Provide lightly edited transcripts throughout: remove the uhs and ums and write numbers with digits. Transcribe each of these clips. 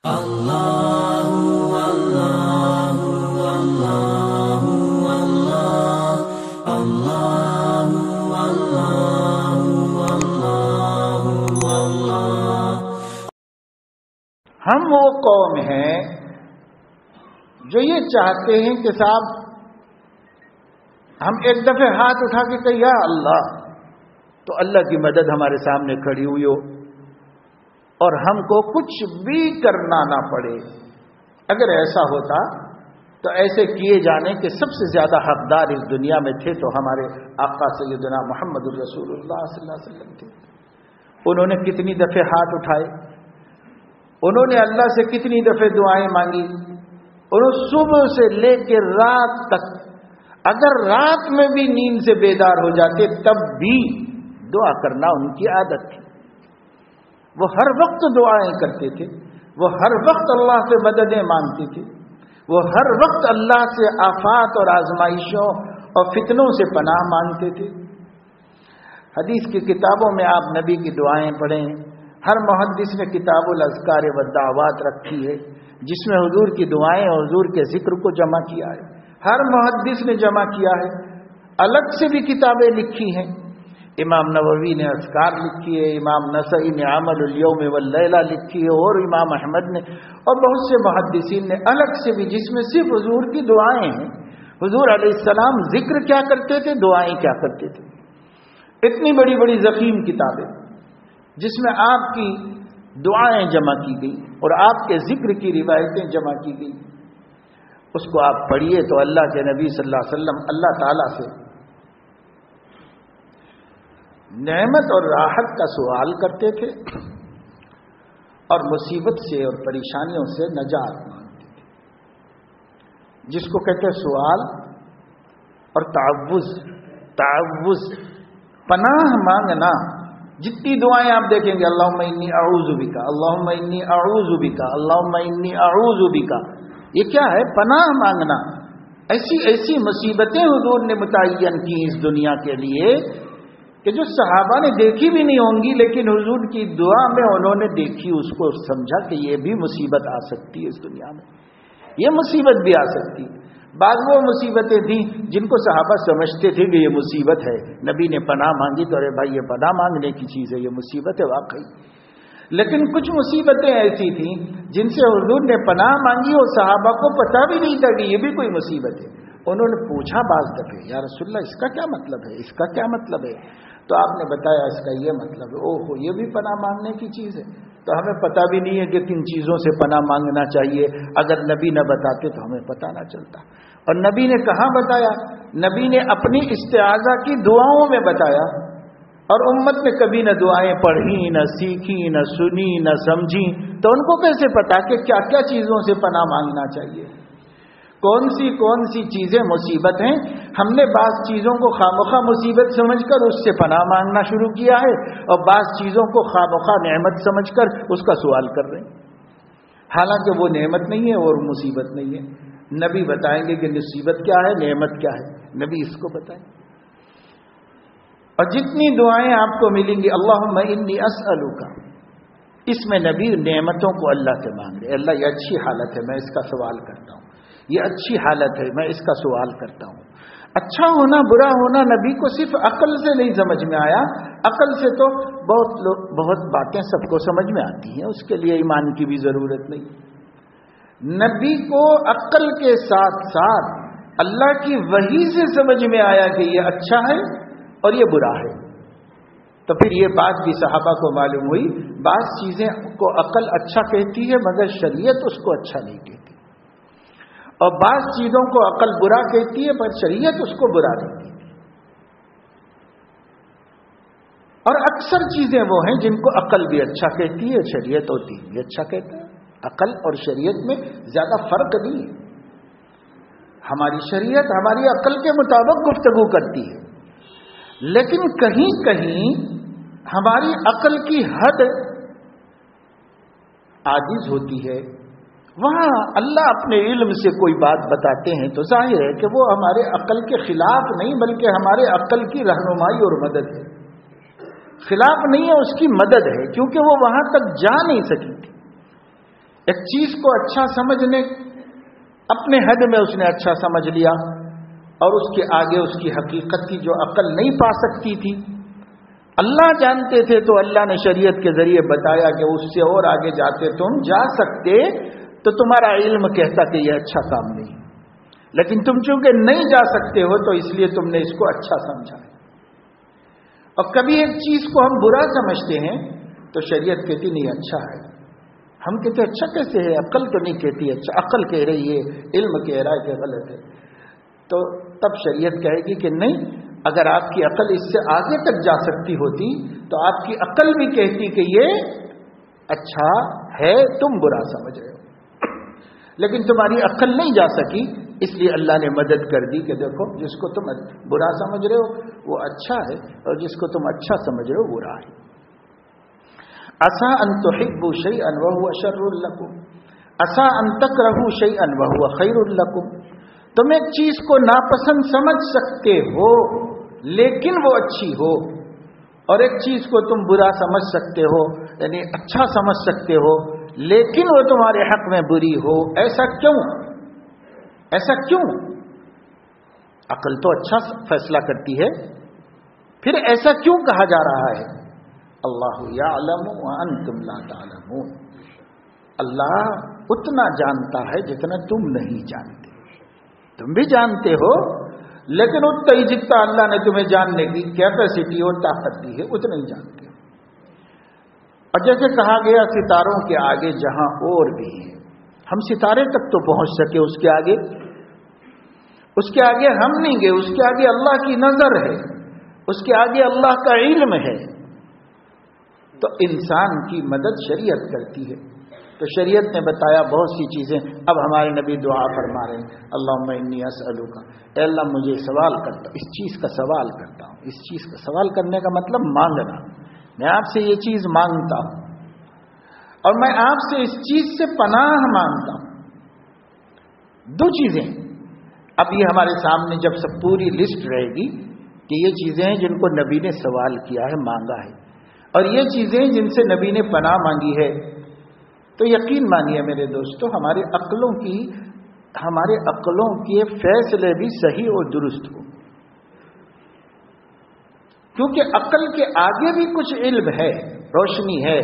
اللہ اللہ اللہ اللہ اللہ اللہ اللہ۔ ہم وہ قوم ہیں جو یہ چاہتے ہیں کہ صاحب ہم ایک دفعہ ہاتھ اٹھا کے کہ یا اللہ، تو اللہ کی مدد ہمارے سامنے کھڑی ہوئی ہو اور ہم کو کچھ بھی کرنا نہ پڑے۔ اگر ایسا ہوتا تو ایسے کیے جانے کے سب سے زیادہ حقدار اس دنیا میں تھے تو ہمارے آقا سیدنا محمد الرسول اللہ صلی اللہ علیہ وسلم تھے۔ انہوں نے کتنی دفعہ ہاتھ اٹھائے، انہوں نے اللہ سے کتنی دفعہ دعائیں مانگی، انہوں صبح سے لے کے رات تک، اگر رات میں بھی نیند سے بیدار ہو جاتے تب بھی دعا کرنا ان کی عادت تھی۔ وہ ہر وقت دعائیں کرتے تھے، وہ ہر وقت اللہ سے مددیں مانگتے تھے، وہ ہر وقت اللہ سے آفات اور آزمائشوں اور فتنوں سے پناہ مانگتے تھے۔ حدیث کی کتابوں میں آپ نبی کی دعائیں پڑھیں، ہر محدث نے کتاب الاذکار والدعوات رکھی ہے جس میں حضور کی دعائیں اور حضور کے ذکر کو جمع کیا ہے، ہر محدث نے جمع کیا ہے۔ الگ سے بھی کتابیں لکھی ہیں، امام نووی نے اذکار لکھی ہے، امام نسائی نے عمل الیوم واللیلہ لکھی ہے، اور امام احمد نے اور بہت سے محدثین نے الگ سے بھی، جس میں صرف حضور کی دعائیں ہیں۔ حضور علیہ السلام ذکر کیا کرتے تھے، دعائیں کیا کرتے تھے۔ اتنی بڑی بڑی ضخیم کتابیں جس میں آپ کی دعائیں جمع کی گئی اور آپ کے ذکر کی روایتیں جمع کی گئی، اس کو آپ پڑھیے تو اللہ کے نبی صلی اللہ علیہ وسلم اللہ تعالیٰ سے نعمت اور راحت کا سوال کرتے تھے اور مصیبت سے اور پریشانیوں سے نجات مانگتے تھے، جس کو کہتے ہیں سوال اور تعوذ پناہ مانگنا۔ جتنی دعائیں آپ دیکھیں گے، اللہم انی اعوذ بک، اللہم انی اعوذ بک، اللہم انی اعوذ بک، یہ کیا ہے؟ پناہ مانگنا۔ ایسی ایسی مصیبتیں حضور نے متعین کی اس دنیا کے لیے کہ جو صحابہ نے دیکھی بھی نہیں ہوں گی، لیکن حضور کی دعا میں انہوں نے دیکھی، اس کو سمجھا کہ یہ بھی مصیبت آ سکتی ہے اس دنیا میں، یہ مصیبت بھی آ سکتی ہے۔ بعض وہ مصیبتیں تھیں جن کو صحابہ سمجھتے تھے کہ یہ مصیبت ہے، نبی نے پناہ مانگی تو ارے بھائی یہ پناہ مانگنے کی چیز ہے، یہ مصیبت ہے واقعی۔ لیکن کچھ مصیبتیں ایسی تھیں جن سے حضور نے پناہ مانگی اور صحابہ کو پتہ بھی نہیں تھا کہ یہ بھی کوئی مصیبت ہے۔ انہوں نے پوچھا بعض دفعے، یا رسول اللہ اس کا کیا مطلب ہے، اس کا کیا مطلب ہے؟ تو آپ نے بتایا اس کا یہ مطلب ہے۔ اوہ، یہ بھی پناہ مانگنے کی چیز ہے؟ تو ہمیں پتہ بھی نہیں ہے کہ کن چیزوں سے پناہ مانگنا چاہیے، اگر نبی نہ بتاتے تو ہمیں پتہ نہ چلتا۔ اور نبی نے کہاں بتایا؟ نبی نے اپنی استعاذہ کی دعاؤں میں بتایا، اور امت نے کبھی نہ دعائیں پڑھی، نہ سیکھی، نہ سنی، نہ سمجھی، تو ان کو کیسے پتا کہ کیا کیا چیزوں سے پناہ مانگنا چاہیے، کون سی چیزیں مصیبت ہیں۔ ہم نے بعض چیزوں کو خامخواہ مصیبت سمجھ کر اس سے پناہ مانگنا شروع کیا ہے، اور بعض چیزوں کو خامخواہ نعمت سمجھ کر اس کا سوال کر رہے ہیں، حالانکہ وہ نعمت نہیں ہے اور مصیبت نہیں ہے۔ نبی بتائیں گے کہ مصیبت کیا ہے، نعمت کیا ہے، نبی اس کو بتائیں۔ اور جتنی دعائیں آپ کو ملیں گی اللہم انی اسألک، اس میں نبی نعمتوں کو اللہ سے مانگ رہے، اللہ یہ اچھی حالت ہے میں اس کا سوال کرتا ہوں، یہ اچھی حالت ہے میں اس کا سوال کرتا ہوں۔ اچھا ہونا برا ہونا نبی کو صرف عقل سے نہیں سمجھ میں آیا، عقل سے تو بہت باتیں سب کو سمجھ میں آتی ہیں، اس کے لیے ایمان کی بھی ضرورت نہیں۔ نبی کو عقل کے ساتھ ساتھ اللہ کی وحی سے سمجھ میں آیا کہ یہ اچھا ہے اور یہ برا ہے، تو پھر یہ بات بھی صحابہ کو معلوم ہوئی، بعض چیزیں کو عقل اچھا کہتی ہے مگر شریعت اس کو اچھا نہیں کہتی، اور بعض چیزوں کو عقل برا کہتی ہے پر شریعت اس کو برا نہیں کہتی۔ اور اکثر چیزیں وہ ہیں جن کو عقل بھی اچھا کہتی ہے، شریعت اور دین بھی اچھا کہتا ہے۔ عقل اور شریعت میں زیادہ فرق نہیں ہے، ہماری شریعت ہماری عقل کے مطابق گفتگو کرتی ہے، لیکن کہیں کہیں ہماری عقل کی حد عاجز ہوتی ہے، وہاں اللہ اپنے علم سے کوئی بات بتاتے ہیں تو ظاہر ہے کہ وہ ہمارے عقل کے خلاف نہیں بلکہ ہمارے عقل کی رہنمائی اور مدد ہے، خلاف نہیں ہے، اس کی مدد ہے، کیونکہ وہ وہاں تک جا نہیں سکی تھی۔ ایک چیز کو اچھا سمجھنے اپنے حد میں اس نے اچھا سمجھ لیا اور اس کے آگے اس کی حقیقت کی جو عقل نہیں پا سکتی تھی، اللہ جانتے تھے تو اللہ نے شریعت کے ذریعے بتایا کہ اس سے اور آگے جاتے تم جا سکتے، تو تمہارا علم کہتا کہ یہ اچھا کام نہیں، لیکن تم چونکہ نہیں جا سکتے ہو تو اس لیے تم نے اس کو اچھا سمجھا۔ اور کبھی ایک چیز کو ہم برا سمجھتے ہیں تو شریعت کہتی نہیں اچھا ہے، ہم کہتے اچھا کیسے ہے، عقل تو نہیں کہتی اچھا، عقل کہہ رہی ہے، علم کہہ رہا ہے کہ غلط ہے، تو تب شریعت کہے گی کہ نہیں، اگر آپ کی عقل اس سے آگے تک جا سکتی ہوتی تو آپ کی عقل بھی کہتی کہ یہ اچھا ہے، تم برا سمجھ رہے ہو، لیکن تمہاری عقل نہیں جا سکی، اس لیے اللہ نے مدد کر دی کہ دیکھو جس کو تم برا سمجھ رہے ہو وہ اچھا ہے، اور جس کو تم اچھا سمجھ رہے ہو وہ برا ہے۔ عسى ان تحبوا شيئا وهو شر لكم عسى ان تكرهوا شيئا وهو خير لكم، تم ایک چیز کو ناپسند سمجھ سکتے ہو لیکن وہ اچھی ہو، اور ایک چیز کو تم برا سمجھ سکتے ہو یعنی اچھا سمجھ سکتے ہو لیکن وہ تمہارے حق میں بری ہو۔ ایسا کیوں؟ ایسا کیوں؟ عقل تو اچھا فیصلہ کرتی ہے، پھر ایسا کیوں کہا جا رہا ہے؟ اللہ یعلم وانتم لا تعلمون، اللہ اتنا جانتا ہے جتنا تم نہیں جانتے، تم بھی جانتے ہو لیکن اتنا ہی جتنا اللہ نے تمہیں جاننے کی کیپیسٹی اور طاقت دی ہے اتنا ہی جانتے ہو۔ اور جیسے کہا گیا ستاروں کے آگے جہاں اور بھی ہیں، ہم ستارے تک تو پہنچ سکے، اس کے آگے ہم نہیں گئے، اس کے آگے اللہ کی نظر ہے، اس کے آگے اللہ کا علم ہے، تو انسان کی مدد شریعت کرتی ہے۔ تو شریعت نے بتایا بہت سی چیزیں، اب ہمارے نبی دعا فرما رہے ہیں، اللہم انی اسألک، اے اللہ مجھے سوال کرتا ہوں، اس چیز کا سوال کرتا ہوں، اس چیز کا سوال کرنے کا مطلب مانگنا، میں آپ سے یہ چیز مانگتا ہوں اور میں آپ سے اس چیز سے پناہ مانگتا ہوں۔ دو چیزیں اب یہ ہمارے سامنے جب سب پوری لسٹ رہے گی کہ یہ چیزیں ہیں جن کو نبی نے سوال کیا ہے، مانگا ہے، اور یہ چیزیں جن سے نبی نے پناہ مانگی ہے، تو یقین مانیے میرے دوستو ہمارے عقلوں کے فیصلے بھی صحیح اور درست ہو، کیونکہ عقل کے آگے بھی کچھ علم ہے، روشنی ہے،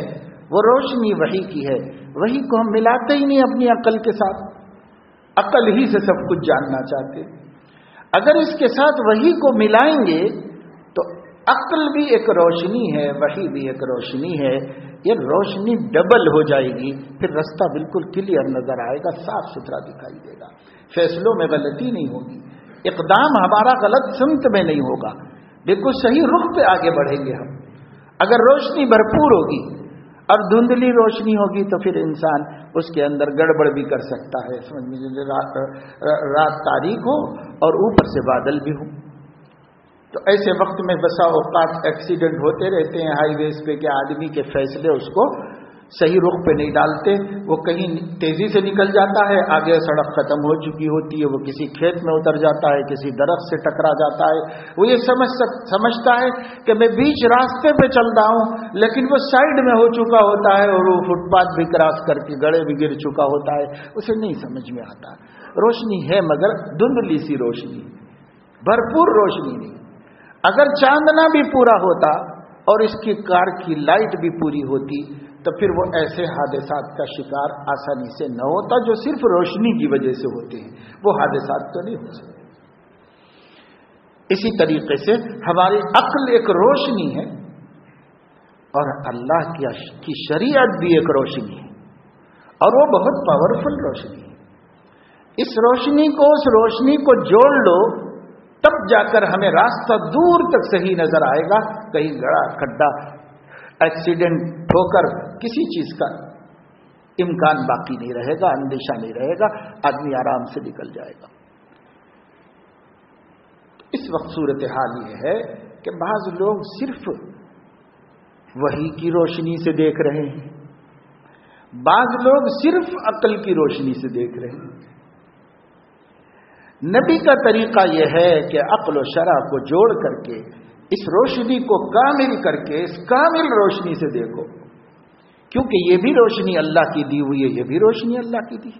وہ روشنی وحی کی ہے، وحی کو ہم ملاتے ہی نہیں اپنی عقل کے ساتھ، عقل ہی سے سب کچھ جاننا چاہتے، اگر اس کے ساتھ وحی کو ملائیں گے تو عقل بھی ایک روشنی ہے، وحی بھی ایک روشنی ہے، یہ روشنی ڈبل ہو جائے گی، پھر رستہ بالکل کلیئر نظر آئے گا، صاف ستھرا دکھائی دے گا، فیصلوں میں غلطی نہیں ہوگی، اقدام ہمارا غلط سمت میں نہیں ہوگا، بالکل صحیح رخ پہ آگے بڑھیں گے ہم۔ اگر روشنی بھرپور ہوگی اور دھندلی روشنی ہوگی تو پھر انسان اس کے اندر گڑبڑ بھی کر سکتا ہے، سمجھ لیجیے رات تاریک ہو اور اوپر سے بادل بھی ہو، تو ایسے وقت میں بسا اوقات ایکسیڈنٹ ہوتے رہتے ہیں ہائی ویز پہ کہ آدمی کے فیصلے اس کو صحیح رخ پہ نہیں ڈالتے، وہ کہیں تیزی سے نکل جاتا ہے، آگے سڑک ختم ہو چکی ہوتی ہے، وہ کسی کھیت میں اتر جاتا ہے، کسی درخت سے ٹکرا جاتا ہے، وہ یہ سمجھتا ہے کہ میں بیچ راستے پہ چل رہا ہوں، لیکن وہ سائیڈ میں ہو چکا ہوتا ہے اور وہ فٹ پاتھ بھی کراس کر کے گڑے بھی گر چکا ہوتا ہے، اسے نہیں سمجھ میں آتا، روشنی ہے مگر دھندلی سی روشنی، بھرپور روشنی نہیں۔ اگر چاندنا بھی پورا ہوتا اور اس کی کار کی لائٹ بھی پوری ہوتی تو پھر وہ ایسے حادثات کا شکار آسانی سے نہ ہوتا جو صرف روشنی کی وجہ سے ہوتے ہیں، وہ حادثات تو نہیں ہو سکتے۔ اسی طریقے سے ہماری عقل ایک روشنی ہے اور اللہ کی شریعت بھی ایک روشنی ہے، اور وہ بہت پاورفل روشنی ہے۔ اس روشنی کو جوڑ لو تب جا کر ہمیں راستہ دور تک صحیح نظر آئے گا، کہیں گڑا کھڈا ایکسیڈنٹ ٹھوکر کسی چیز کا امکان باقی نہیں رہے گا، اندیشہ نہیں رہے گا، آدمی آرام سے نکل جائے گا۔ اس وقت صورتحال یہ ہے کہ بعض لوگ صرف وحی کی روشنی سے دیکھ رہے ہیں، بعض لوگ صرف عقل کی روشنی سے دیکھ رہے ہیں۔ نبی کا طریقہ یہ ہے کہ عقل و شرع کو جوڑ کر کے اس روشنی کو کامل کر کے اس کامل روشنی سے دیکھو، کیونکہ یہ بھی روشنی اللہ کی دی ہوئی ہے، یہ بھی روشنی اللہ کی دی.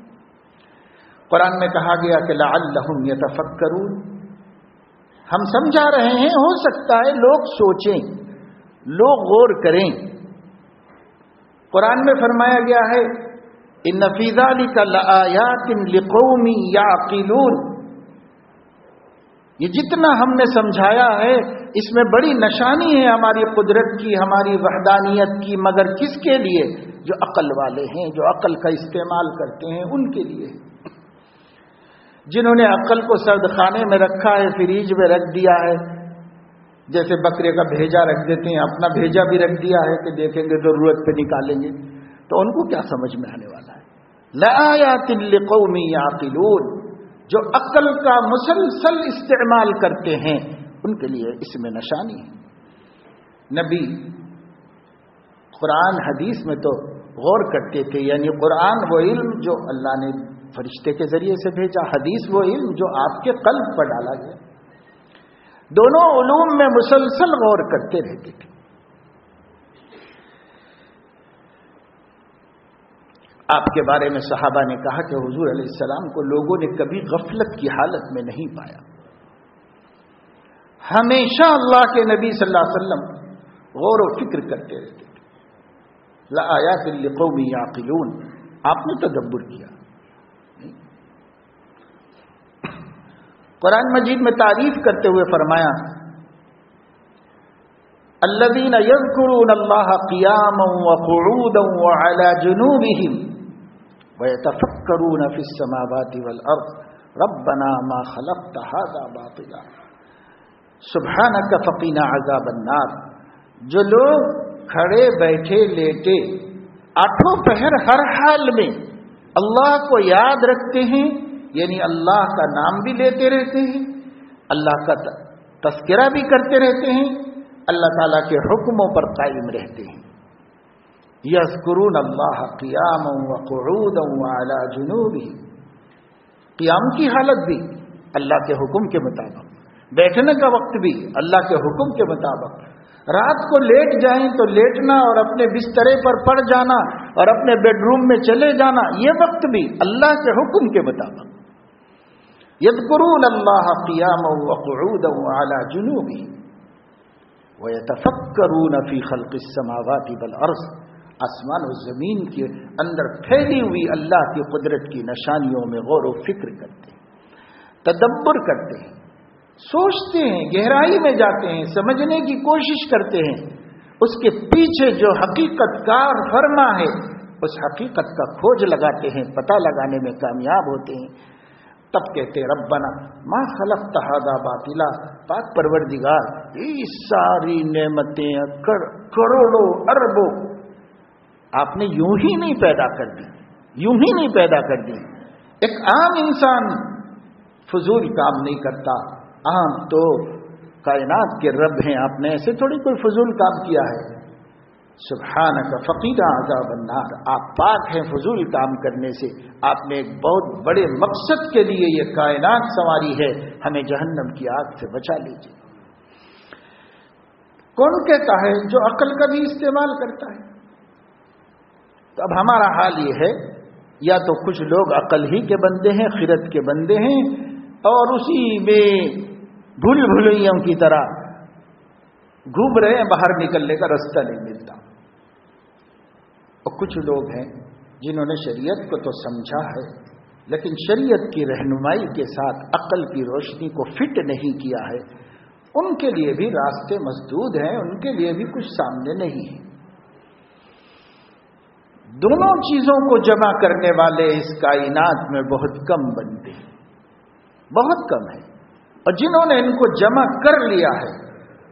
قرآن میں کہا گیا کہ لعلہم یتفکرون، ہم سمجھا رہے ہیں، ہو سکتا ہے لوگ سوچیں، لوگ غور کریں. قرآن میں فرمایا گیا ہے ان فی ذلک لآیات لقوم یعقلون، یہ جتنا ہم نے سمجھایا ہے اس میں بڑی نشانی ہے ہماری قدرت کی، ہماری وحدانیت کی، مگر کس کے لیے؟ جو عقل والے ہیں، جو عقل کا استعمال کرتے ہیں، ان کے لیے. جنہوں نے عقل کو سرد خانے میں رکھا ہے، فریج میں رکھ دیا ہے، جیسے بکرے کا بھیجا رکھ دیتے ہیں، اپنا بھیجا بھی رکھ دیا ہے کہ دیکھیں گے ضرورت پہ نکالیں گے، تو ان کو کیا سمجھ میں آنے والا ہے؟ لآیات لقوم یعقلون، جو عقل کا مسلسل استعمال کرتے ہیں ان کے لیے اس میں نشانی ہے. نبی قرآن حدیث میں تو غور کرتے تھے، یعنی قرآن وہ علم جو اللہ نے فرشتے کے ذریعے سے بھیجا، حدیث وہ علم جو آپ کے قلب پر ڈالا گیا. دونوں علوم میں مسلسل غور کرتے رہتے تھے. آپ کے بارے میں صحابہ نے کہا کہ حضور علیہ السلام کو لوگوں نے کبھی غفلت کی حالت میں نہیں پایا، ہمیشہ اللہ کے نبی صلی اللہ علیہ وسلم غور و فکر کرتے رہتے تھے. لآیات لقوم یعقلون، آپ نے تدبر کیا. قرآن مجید میں تعریف کرتے ہوئے فرمایا الذین یذکرون اللہ قیاما وقعودا وعلی جنوبہم وَيَتَفَكَّرُونَ فِي السَّمَاوَاتِ وَالْأَرْضِ رَبَّنَا مَا خَلَقْتَ هَذَا بَاطِلًا سُبْحَانَكَ فَقِنَا عَذَابَ النَّارِ. جو لوگ کھڑے بیٹھے لیٹے آٹھوں پہر ہر حال میں اللہ کو یاد رکھتے ہیں، یعنی اللہ کا نام بھی لیتے رہتے ہیں، اللہ کا تذکرہ بھی کرتے رہتے ہیں، اللہ تعالیٰ کے حکموں پر قائم رہتے ہیں. یذکرون اللہ قیاما وقعودا وعلی جنوبہم، قیام کی حالت بھی اللہ کے حکم کے مطابق، بیٹھنے کا وقت بھی اللہ کے حکم کے مطابق، رات کو لیٹ جائیں تو لیٹنا اور اپنے بسترے پر پڑ جانا اور اپنے بیڈ روم میں چلے جانا، یہ وقت بھی اللہ کے حکم کے مطابق. یذکرون اللہ قیاما وقعودا وعلی جنوبہم وَيَتَفَكَّرُونَ فِي خَلْقِ السَّمَاوَاتِ وَالْأَرْضِ، آسمان و زمین کے اندر پھیلی ہوئی اللہ کی قدرت کی نشانیوں میں غور و فکر کرتے ہیں، تدبر کرتے ہیں، سوچتے ہیں، گہرائی میں جاتے ہیں، سمجھنے کی کوشش کرتے ہیں، اس کے پیچھے جو حقیقت کار فرما ہے اس حقیقت کا کھوج لگاتے ہیں، پتہ لگانے میں کامیاب ہوتے ہیں. تب کہتے ربنا ما خلقت ھذا باطلا، پاک پروردگار یہ ساری نعمتیں کروڑوں اربوں آپ نے یوں ہی نہیں پیدا کر دی، یوں ہی نہیں پیدا کر دی. ایک عام انسان فضول کام نہیں کرتا، عام تو کائنات کے رب ہیں، آپ نے ایسے تھوڑی کوئی فضول کام کیا ہے. سبحانک فقینا عذاب النار، آپ پاک ہیں فضول کام کرنے سے، آپ نے ایک بہت بڑے مقصد کے لیے یہ کائنات سنواری ہے، ہمیں جہنم کی آگ سے بچا لیجیے. کون کہتا ہے؟ جو عقل کا بھی استعمال کرتا ہے. تو اب ہمارا حال یہ ہے، یا تو کچھ لوگ عقل ہی کے بندے ہیں، خرد کے بندے ہیں، اور اسی میں بھول بھلیوں کی طرح گھوم رہے ہیں، باہر نکلنے کا راستہ نہیں ملتا. اور کچھ لوگ ہیں جنہوں نے شریعت کو تو سمجھا ہے لیکن شریعت کی رہنمائی کے ساتھ عقل کی روشنی کو فٹ نہیں کیا ہے، ان کے لیے بھی راستے مسدود ہیں، ان کے لیے بھی کچھ سامنے نہیں ہے. دونوں چیزوں کو جمع کرنے والے اس کائنات میں بہت کم بنتے ہیں، بہت کم ہے. اور جنہوں نے ان کو جمع کر لیا ہے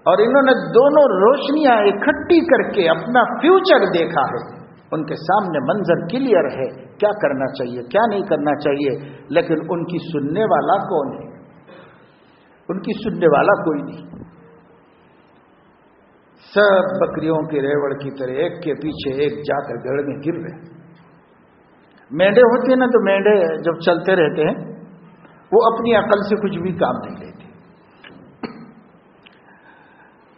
اور انہوں نے دونوں روشنیاں اکٹھی کر کے اپنا فیوچر دیکھا ہے، ان کے سامنے منظر کلیئر ہے، کیا کرنا چاہیے کیا نہیں کرنا چاہیے. لیکن ان کی سننے والا کون ہے؟ ان کی سننے والا کوئی نہیں. سب بکریوں کے ریوڑ کی طرح ایک کے پیچھے ایک جا کر گڑھ میں گر رہے. مینڈے ہوتے ہیں نا، تو مینڈے جب چلتے رہتے ہیں وہ اپنی عقل سے کچھ بھی کام نہیں لیتے،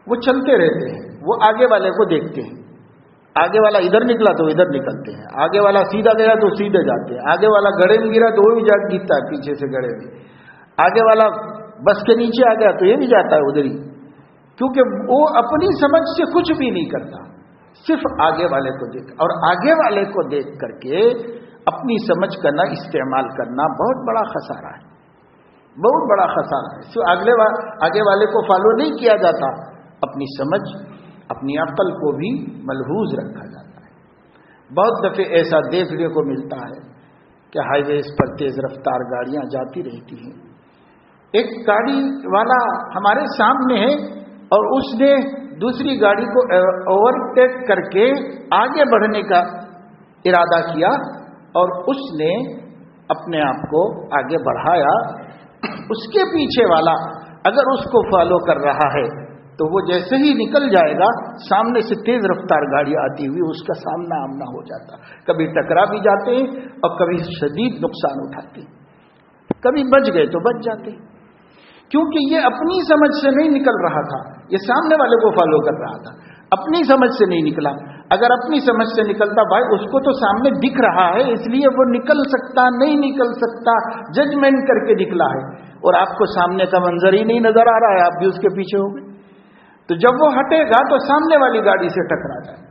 وہ چلتے رہتے ہیں، وہ آگے والے کو دیکھتے ہیں. آگے والا ادھر نکلا تو ادھر نکلتے ہیں، آگے والا سیدھا گیا تو سیدھے جاتے ہیں، آگے والا گڑھے میں گرا تو وہ بھی گرتا ہے پیچھے سے گڑھے میں، آگے والا بس کے نیچے آ گیا تو یہ بھی جاتا ہے ادھر ہی، کیونکہ وہ اپنی سمجھ سے کچھ بھی نہیں کرتا، صرف آگے والے کو دیکھ، اور آگے والے کو دیکھ کر کے اپنی سمجھ کا نہ استعمال کرنا بہت بڑا خسارہ ہے، بہت بڑا خسارہ ہے۔ صرف آگے والے کو فالو نہیں کیا جاتا، اپنی سمجھ اپنی عقل کو بھی ملحوظ رکھا جاتا ہے۔ بہت دفعے ایسا دیکھنے کو ملتا ہے کہ ہائی ویز پر تیز رفتار گاڑیاں جاتی رہتی ہیں، ایک گاڑی والا ہمارے سامنے ہے اور اس نے دوسری گاڑی کو اوورٹیک کر کے آگے بڑھنے کا ارادہ کیا اور اس نے اپنے آپ کو آگے بڑھایا، اس کے پیچھے والا اگر اس کو فالو کر رہا ہے تو وہ جیسے ہی نکل جائے گا سامنے سے تیز رفتار گاڑی آتی ہوئی اس کا سامنا آمنا ہو جاتا، کبھی ٹکرا بھی جاتے ہیں اور کبھی شدید نقصان اٹھاتے ہیں، کبھی بچ گئے تو بچ جاتے ہیں، کیونکہ یہ اپنی سمجھ سے نہیں نکل رہا تھا، یہ سامنے والے کو فالو کر رہا تھا، اپنی سمجھ سے نہیں نکلا۔ اگر اپنی سمجھ سے نکلتا بھائی اس کو تو سامنے دکھ رہا ہے اس لیے وہ نکل سکتا نہیں نکل سکتا ججمنٹ کر کے نکلا ہے، اور آپ کو سامنے کا منظر ہی نہیں نظر آ رہا ہے، آپ بھی اس کے پیچھے ہو گئے، تو جب وہ ہٹے گا تو سامنے والی گاڑی سے ٹکرا جائے۔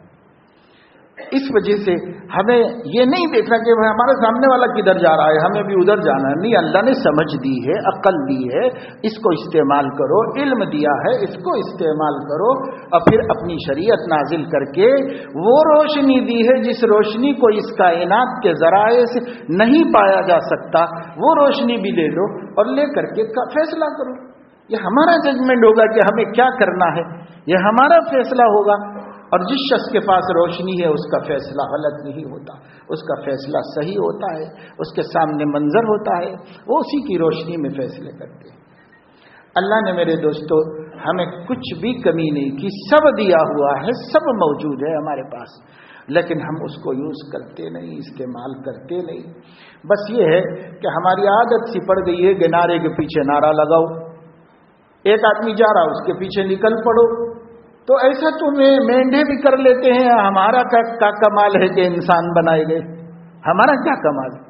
اس وجہ سے ہمیں یہ نہیں دیکھنا کہ ہمارے سامنے والا کدھر جا رہا ہے ہمیں بھی ادھر جانا ہے، نہیں، اللہ نے سمجھ دی ہے، عقل دی ہے، اس کو استعمال کرو، علم دیا ہے اس کو استعمال کرو، اور پھر اپنی شریعت نازل کر کے وہ روشنی دی ہے جس روشنی کو اس کائنات کے ذرائع سے نہیں پایا جا سکتا، وہ روشنی بھی لے لو اور لے کر کے فیصلہ کرو۔ یہ ہمارا ججمنٹ ہوگا کہ ہمیں کیا کرنا ہے، یہ ہمارا فیصلہ ہوگا، اور جس شخص کے پاس روشنی ہے اس کا فیصلہ غلط نہیں ہوتا، اس کا فیصلہ صحیح ہوتا ہے، اس کے سامنے منظر ہوتا ہے، وہ اسی کی روشنی میں فیصلے کرتے ہیں۔ اللہ نے میرے دوستو ہمیں کچھ بھی کمی نہیں کی، سب دیا ہوا ہے، سب موجود ہے ہمارے پاس، لیکن ہم اس کو یوز کرتے نہیں، استعمال کرتے نہیں۔ بس یہ ہے کہ ہماری عادت سی پڑ گئی ہے کہ نعرے کے پیچھے نعرہ لگاؤ، ایک آدمی جا رہا اس کے پیچھے نکل پڑو، تو ایسا تو مینڈے بھی کر لیتے ہیں، ہمارا کیا کمال ہے کہ انسان بنائے گئے، ہمارا کیا کمال ہے؟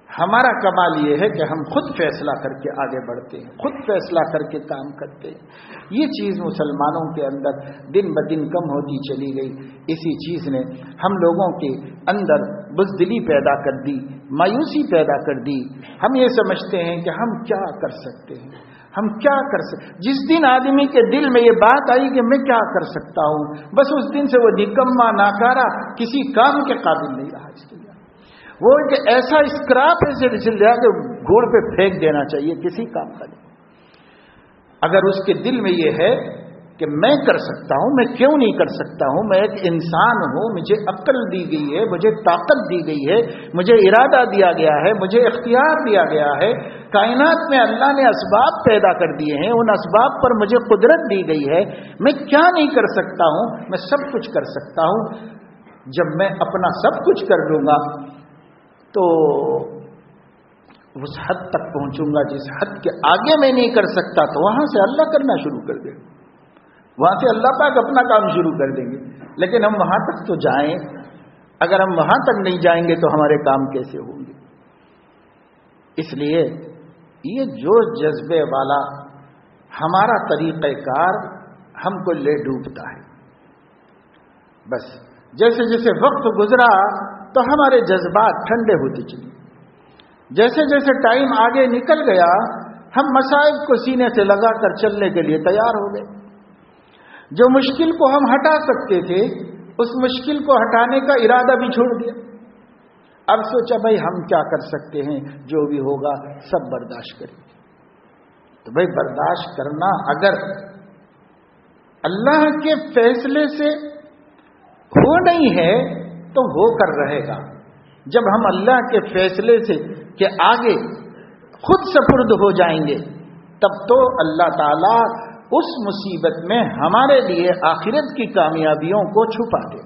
ہمارا کمال یہ ہے کہ ہم خود فیصلہ کر کے آگے بڑھتے ہیں، خود فیصلہ کر کے کام کرتے ہیں۔ یہ چیز مسلمانوں کے اندر دن بدن کم ہوتی چلی گئی، اسی چیز نے ہم لوگوں کے اندر بزدلی پیدا کر دی، مایوسی پیدا کر دی۔ ہم یہ سمجھتے ہیں کہ ہم کیا کر سکتے ہیں، ہم کیا کر سکتے، جس دن آدمی کے دل میں یہ بات آئی کہ میں کیا کر سکتا ہوں، بس اس دن سے وہ نکما ناکارہ کسی کام کے قابل نہیں رہا، اس کے لیے وہ کہ ایسا اسکراپ ہے لیا کہ گھوڑ پہ پھینک دینا چاہیے، کسی کام کا نہیں۔ اگر اس کے دل میں یہ ہے کہ میں کر سکتا ہوں، میں کیوں نہیں کر سکتا ہوں، میں ایک انسان ہوں، مجھے عقل دی گئی ہے، مجھے طاقت دی گئی ہے، مجھے ارادہ دیا گیا ہے، مجھے اختیار دیا گیا ہے، کائنات میں اللہ نے اسباب پیدا کر دیے ہیں، ان اسباب پر مجھے قدرت دی گئی ہے، میں کیا نہیں کر سکتا ہوں، میں سب کچھ کر سکتا ہوں۔ جب میں اپنا سب کچھ کر لوں گا تو اس حد تک پہنچوں گا جس حد کے آگے میں نہیں کر سکتا، تو وہاں سے اللہ کرنا شروع کر دے، وہاں سے اللہ پاک اپنا کام شروع کر دیں گے، لیکن ہم وہاں تک تو جائیں، اگر ہم وہاں تک نہیں جائیں گے تو ہمارے کام کیسے ہوں گے؟ اس لیے یہ جو جذبے والا ہمارا طریقہ کار ہم کو لے ڈوبتا ہے، بس جیسے جیسے وقت گزرا تو ہمارے جذبات ٹھنڈے ہوتے چلے، جیسے جیسے ٹائم آگے نکل گیا ہم مصائب کو سینے سے لگا کر چلنے کے لیے تیار ہو گئے۔ جو مشکل کو ہم ہٹا سکتے تھے اس مشکل کو ہٹانے کا ارادہ بھی چھوڑ دیا، اب سوچا بھائی ہم کیا کر سکتے ہیں، جو بھی ہوگا سب برداشت کریں گے۔ تو بھائی برداشت کرنا اگر اللہ کے فیصلے سے ہو نہیں ہے تو ہو کر رہے گا، جب ہم اللہ کے فیصلے سے کہ آگے خود سپرد ہو جائیں گے تب تو اللہ تعالیٰ اس مصیبت میں ہمارے لیے آخرت کی کامیابیوں کو چھپا دے،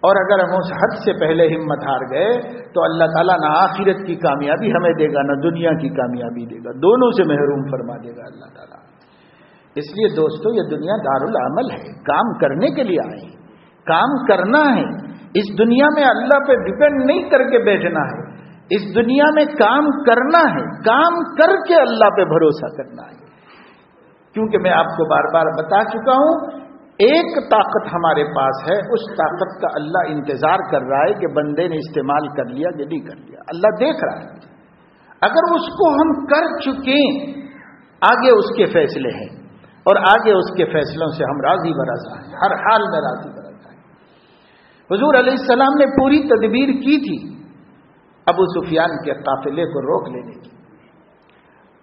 اور اگر ہم اس حد سے پہلے ہمت ہار گئے تو اللہ تعالیٰ نہ آخرت کی کامیابی ہمیں دے گا نہ دنیا کی کامیابی دے گا، دونوں سے محروم فرما دے گا اللہ تعالیٰ۔ اس لیے دوستو یہ دنیا دارالعمل ہے، کام کرنے کے لیے آئے، کام کرنا ہے۔ اس دنیا میں اللہ پہ ڈیپینڈ نہیں کر کے بیٹھنا ہے، اس دنیا میں کام کرنا ہے، کام کر کے اللہ پہ بھروسہ کرنا ہے۔ کیونکہ میں آپ کو بار بار بتا چکا ہوں، ایک طاقت ہمارے پاس ہے، اس طاقت کا اللہ انتظار کر رہا ہے کہ بندے نے استعمال کر لیا کہ نہیں کر لیا، اللہ دیکھ رہا ہے۔ اگر اس کو ہم کر چکے، آگے اس کے فیصلے ہیں، اور آگے اس کے فیصلوں سے ہم راضی برضا ہیں، ہر حال میں راضی برضا ہیں۔ حضور علیہ السلام نے پوری تدبیر کی تھی ابو سفیان کے قافلے کو روک لینے کی۔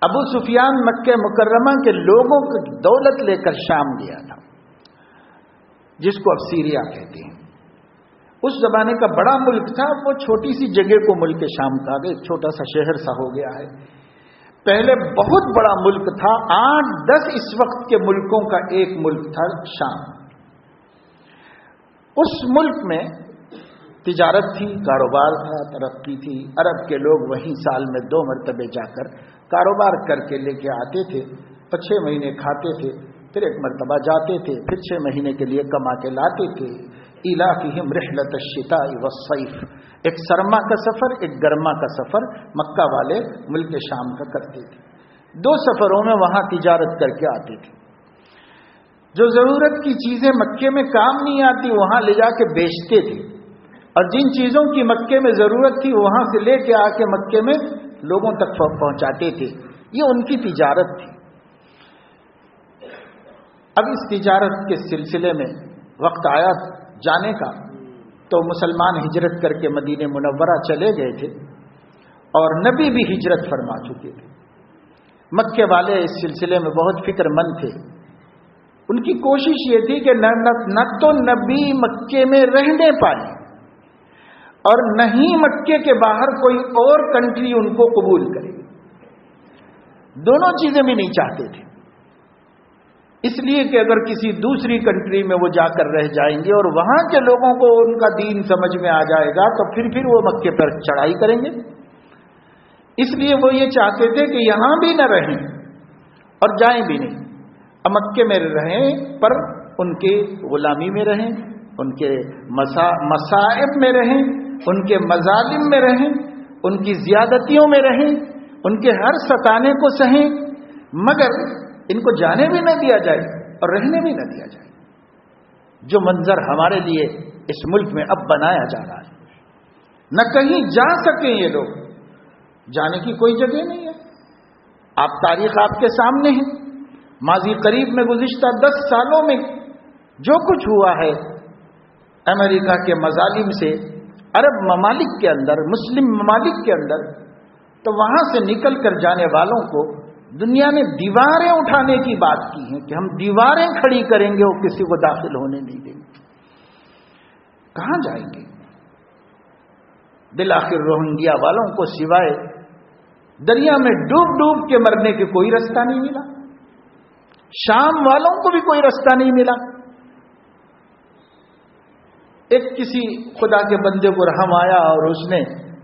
ابو سفیان مکہ مکرمہ کے لوگوں کی دولت لے کر شام گیا تھا، جس کو اب سیریا کہتے ہیں۔ اس زمانے کا بڑا ملک تھا، وہ چھوٹی سی جگہ کو ملک شام کہا گیا، ایک چھوٹا سا شہر سا ہو گیا ہے۔ پہلے بہت بڑا ملک تھا، 8-10 اس وقت کے ملکوں کا ایک ملک تھا شام۔ اس ملک میں تجارت تھی، کاروبار تھا، ترقی تھی۔ عرب کے لوگ وہیں سال میں 2 مرتبے جا کر کاروبار کر کے لے کے آتے تھے، اور 6 مہینے کھاتے تھے، پھر 1 مرتبہ جاتے تھے، پھر 6 مہینے کے لیے کما کے لاتے تھے۔ ایلافہم رحلۃ الشتاء والصیف، ایک سرما کا سفر، ایک گرما کا سفر مکہ والے ملک شام کا کرتے تھے۔ 2 سفروں میں وہاں تجارت کر کے آتے تھے۔ جو ضرورت کی چیزیں مکے میں کام نہیں آتی وہاں لے جا کے بیچتے تھے، اور جن چیزوں کی مکے میں ضرورت تھی وہاں سے لے کے آ کے مکے میں لوگوں تک پہنچاتے تھے۔ یہ ان کی تجارت تھی۔ اب اس تجارت کے سلسلے میں وقت آیا جانے کا، تو مسلمان ہجرت کر کے مدینہ منورہ چلے گئے تھے، اور نبی بھی ہجرت فرما چکے تھے۔ مکے والے اس سلسلے میں بہت فکر مند تھے۔ ان کی کوشش یہ تھی کہ نہ تو نبی مکے میں رہنے پائے، اور نہ ہی مکے کے باہر کوئی اور کنٹری ان کو قبول کرے۔ دونوں چیزیں بھی نہیں چاہتے تھے، اس لیے کہ اگر کسی دوسری کنٹری میں وہ جا کر رہ جائیں گے اور وہاں کے لوگوں کو ان کا دین سمجھ میں آ جائے گا تو پھر وہ مکے پر چڑھائی کریں گے۔ اس لیے وہ یہ چاہتے تھے کہ یہاں بھی نہ رہیں اور جائیں بھی نہیں، مکے میں رہیں پر ان کے غلامی میں رہیں، ان کے مصائب میں رہیں، ان کے مظالم میں رہیں، ان کی زیادتیوں میں رہیں، ان کے ہر ستانے کو سہیں، مگر ان کو جانے بھی نہ دیا جائے اور رہنے بھی نہ دیا جائے۔ جو منظر ہمارے لیے اس ملک میں اب بنایا جا رہا ہے، نہ کہیں جا سکیں یہ لوگ، جانے کی کوئی جگہ نہیں ہے۔ آپ تاریخ آپ کے سامنے ہے، ماضی قریب میں گزشتہ 10 سالوں میں جو کچھ ہوا ہے امریکہ کے مظالم سے عرب ممالک کے اندر، مسلم ممالک کے اندر، تو وہاں سے نکل کر جانے والوں کو دنیا نے دیواریں اٹھانے کی بات کی ہے کہ ہم دیواریں کھڑی کریں گے اور کسی کو داخل ہونے نہیں دیں گے۔ کہاں جائیں گے؟ بالآخر روہنگیا والوں کو سوائے دریا میں ڈوب ڈوب کے مرنے کے کوئی رستہ نہیں ملا، شام والوں کو بھی کوئی رستہ نہیں ملا۔ ایک کسی خدا کے بندے کو رحم آیا اور اس نے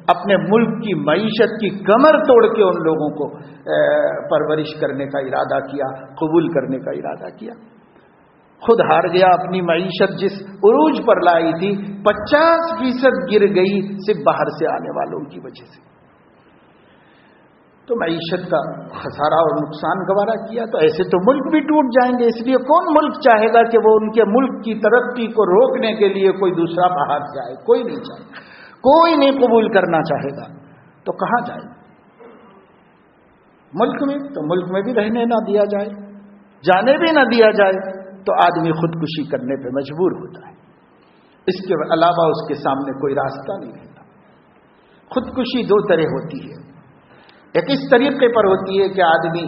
اپنے ملک کی معیشت کی کمر توڑ کے ان لوگوں کو پرورش کرنے کا ارادہ کیا، قبول کرنے کا ارادہ کیا۔ خود ہار گیا، اپنی معیشت جس عروج پر لائی تھی 50% گر گئی صرف باہر سے آنے والوں کی وجہ سے۔ تو معیشت کا خسارہ اور نقصان گوارا کیا، تو ایسے تو ملک بھی ٹوٹ جائیں گے۔ اس لیے کون ملک چاہے گا کہ وہ ان کے ملک کی ترقی کو روکنے کے لیے کوئی دوسرا باہر سے آئے؟ کوئی نہیں چاہے گا، کوئی نہیں قبول کرنا چاہے گا۔ تو کہاں جائے؟ ملک میں، تو ملک میں بھی رہنے نہ دیا جائے، جانے بھی نہ دیا جائے، تو آدمی خودکشی کرنے پہ مجبور ہوتا ہے۔ اس کے علاوہ اس کے سامنے کوئی راستہ نہیں رہتا۔ خودکشی 2 طرح ہوتی ہے، ایک اس طریقے پر ہوتی ہے کہ آدمی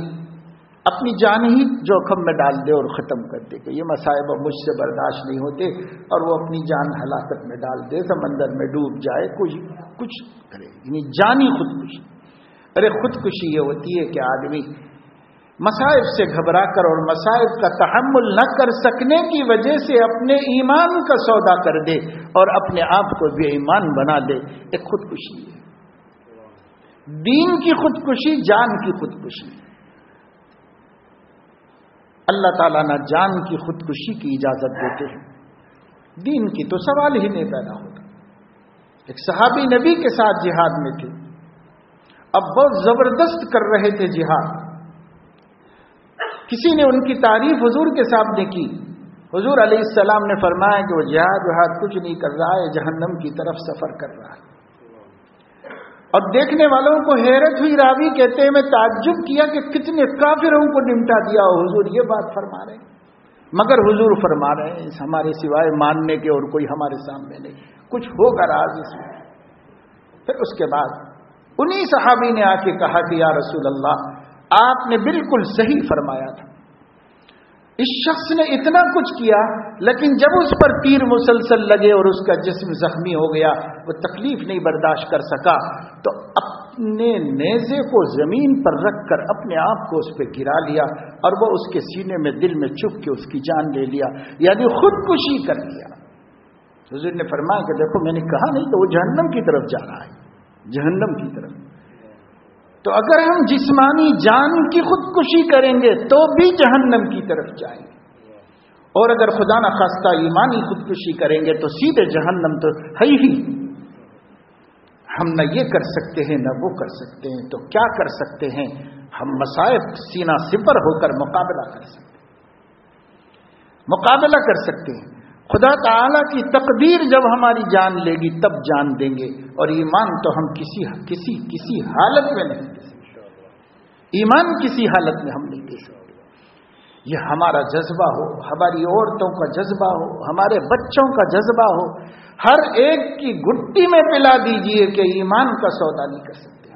اپنی جان ہی جوخم میں ڈال دے اور ختم کر دے کہ یہ مصائب مجھ سے برداشت نہیں ہوتے، اور وہ اپنی جان ہلاکت میں ڈال دے، سمندر میں ڈوب جائے، کچھ کرے، یعنی جانی خودکشی۔ ارے خودکشی یہ ہوتی ہے کہ آدمی مصائب سے گھبرا کر اور مصائب کا تحمل نہ کر سکنے کی وجہ سے اپنے ایمان کا سودا کر دے اور اپنے آپ کو بے ایمان بنا دے، ایک خودکشی ہے۔ دین کی خودکشی، جان کی خودکشی۔ اللہ تعالیٰ نہ جان کی خودکشی کی اجازت دیتے ہیں، دین کی تو سوال ہی نہیں پیدا ہوتا۔ ایک صحابی نبی کے ساتھ جہاد میں تھے، اب بہت زبردست کر رہے تھے جہاد، کسی نے ان کی تعریف حضور کے سامنے کی، حضور علیہ السلام نے فرمایا کہ وہ جہاد کچھ نہیں کر رہا ہے، جہنم کی طرف سفر کر رہا ہے۔ اور دیکھنے والوں کو حیرت ہوئی، راوی کہتے ہیں میں تعجب کیا کہ کتنے کافروں کو نمٹا دیا اور حضور یہ بات فرما رہے ہیں، مگر حضور فرما رہے ہیں ہمارے سوائے ماننے کے اور کوئی ہمارے سامنے نہیں، کچھ ہوگا راز اس میں۔ پھر اس کے بعد انہی صحابی نے آ کے کہا کہ یا رسول اللہ آپ نے بالکل صحیح فرمایا تھا، اس شخص نے اتنا کچھ کیا لیکن جب اس پر تیر مسلسل لگے اور اس کا جسم زخمی ہو گیا، وہ تکلیف نہیں برداشت کر سکا، تو اپنے نیزے کو زمین پر رکھ کر اپنے آپ کو اس پہ گرا لیا اور وہ اس کے سینے میں دل میں چپ کے اس کی جان لے لیا، یعنی خودکشی کر لیا۔ حضور نے فرمایا کہ دیکھو میں نے کہا نہیں کہ وہ جہنم کی طرف جا رہا ہے، جہنم کی طرف۔ تو اگر ہم جسمانی جان کی خودکشی کریں گے تو بھی جہنم کی طرف جائیں گے، اور اگر خدا نخواستہ ایمانی خودکشی کریں گے تو سیدھے جہنم تو ہے ہی۔ ہم نہ یہ کر سکتے ہیں نہ وہ کر سکتے ہیں، تو کیا کر سکتے ہیں؟ ہم مصائب سینہ سپر ہو کر مقابلہ کر سکتے ہیں، مقابلہ کر سکتے ہیں۔ خدا تعالیٰ کی تقدیر جب ہماری جان لے گی تب جان دیں گے، اور ایمان تو ہم کسی حالت میں نہیں دے سکتے، ایمان کسی حالت میں ہم نہیں دے سکتے۔ یہ ہمارا جذبہ ہو، ہماری عورتوں کا جذبہ ہو، ہمارے بچوں کا جذبہ ہو، ہر ایک کی گھٹی میں پلا دیجئے کہ ایمان کا سودا نہیں کر سکتے۔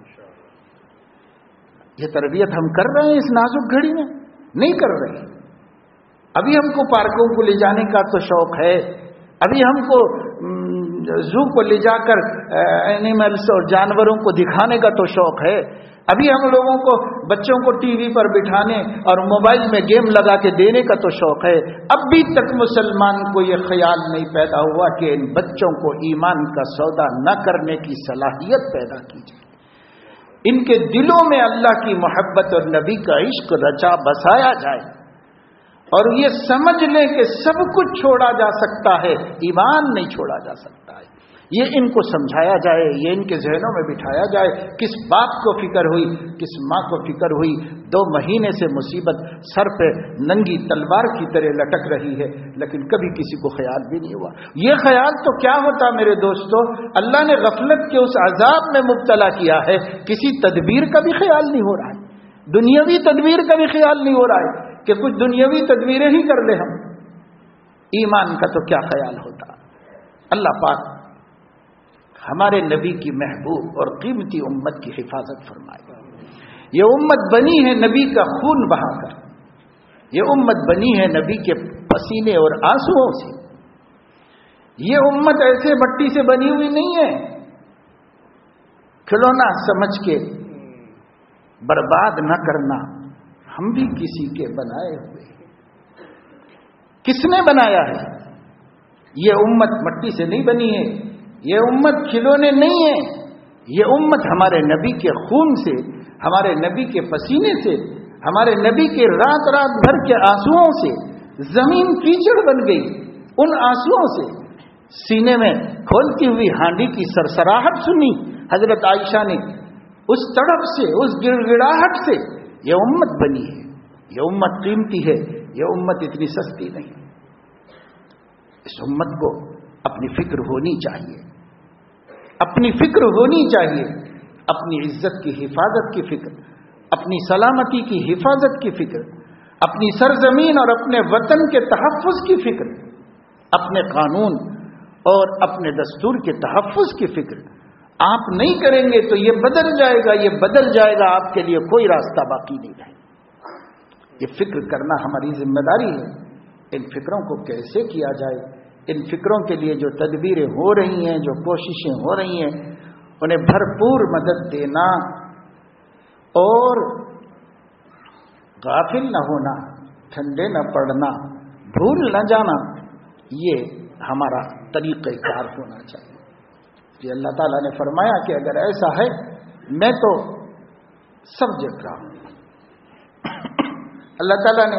یہ تربیت ہم کر رہے ہیں اس نازک گھڑی میں؟ نہیں کر رہے۔ ابھی ہم کو پارکوں کو لے جانے کا تو شوق ہے، ابھی ہم کو زو کو لے جا کر اینیملز اور جانوروں کو دکھانے کا تو شوق ہے، ابھی ہم لوگوں کو بچوں کو ٹی وی پر بٹھانے اور موبائل میں گیم لگا کے دینے کا تو شوق ہے۔ اب بھی تک مسلمان کو یہ خیال نہیں پیدا ہوا کہ ان بچوں کو ایمان کا سودا نہ کرنے کی صلاحیت پیدا کی جائے، ان کے دلوں میں اللہ کی محبت اور نبی کا عشق رچا بسایا جائے، اور یہ سمجھ لیں کہ سب کچھ چھوڑا جا سکتا ہے، ایمان نہیں چھوڑا جا سکتا ہے۔ یہ ان کو سمجھایا جائے، یہ ان کے ذہنوں میں بٹھایا جائے۔ کس باپ کو فکر ہوئی، کس ماں کو فکر ہوئی، 2 مہینے سے مصیبت سر پہ ننگی تلوار کی طرح لٹک رہی ہے، لیکن کبھی کسی کو خیال بھی نہیں ہوا۔ یہ خیال تو کیا ہوتا میرے دوستو، اللہ نے غفلت کے اس عذاب میں مبتلا کیا ہے، کسی تدبیر کا بھی خیال نہیں ہو رہا ہے، دنیاوی تدبیر کا بھی خیال نہیں ہو رہا ہے کہ کچھ دنیاوی تدبیریں ہی کر لیں ہم۔ ایمان کا تو کیا خیال ہوتا۔ اللہ پاک ہمارے نبی کی محبوب اور قیمتی امت کی حفاظت فرمائے۔ یہ امت بنی ہے نبی کا خون بہا کر، یہ امت بنی ہے نبی کے پسینے اور آنسوؤں سے، یہ امت ایسے مٹی سے بنی ہوئی نہیں ہے کھلونا سمجھ کے برباد نہ کرنا۔ ہم بھی کسی کے بنائے ہوئے، کس نے بنایا ہے؟ یہ امت مٹی سے نہیں بنی ہے، یہ امت کھلونے نہیں ہے، یہ امت ہمارے نبی کے خون سے، ہمارے نبی کے پسینے سے، ہمارے نبی کے رات رات بھر کے آنسوؤں سے زمین کیچڑ بن گئی۔ ان آنسوؤں سے سینے میں کھولتی ہوئی ہانڈی کی سرسراہٹ سنی حضرت عائشہ نے، اس تڑپ سے، اس گڑ گڑاہٹ سے یہ امت بنی ہے۔ یہ امت قیمتی ہے، یہ امت اتنی سستی نہیں۔ اس امت کو اپنی فکر ہونی چاہیے، اپنی فکر ہونی چاہیے، اپنی عزت کی حفاظت کی فکر، اپنی سلامتی کی حفاظت کی فکر، اپنی سرزمین اور اپنے وطن کے تحفظ کی فکر، اپنے قانون اور اپنے دستور کے تحفظ کی فکر آپ نہیں کریں گے تو یہ بدل جائے گا، یہ بدل جائے گا، آپ کے لیے کوئی راستہ باقی نہیں رہے۔ یہ فکر کرنا ہماری ذمہ داری ہے۔ ان فکروں کو کیسے کیا جائے، ان فکروں کے لیے جو تدبیریں ہو رہی ہیں، جو کوششیں ہو رہی ہیں، انہیں بھرپور مدد دینا اور غافل نہ ہونا، ٹھنڈے نہ پڑنا، بھول نہ جانا، یہ ہمارا طریقہ کار ہونا چاہیے۔ کہ اللہ تعالیٰ نے فرمایا کہ اگر ایسا ہے میں تو سب دیکھ رہا ہوں۔ اللہ تعالیٰ نے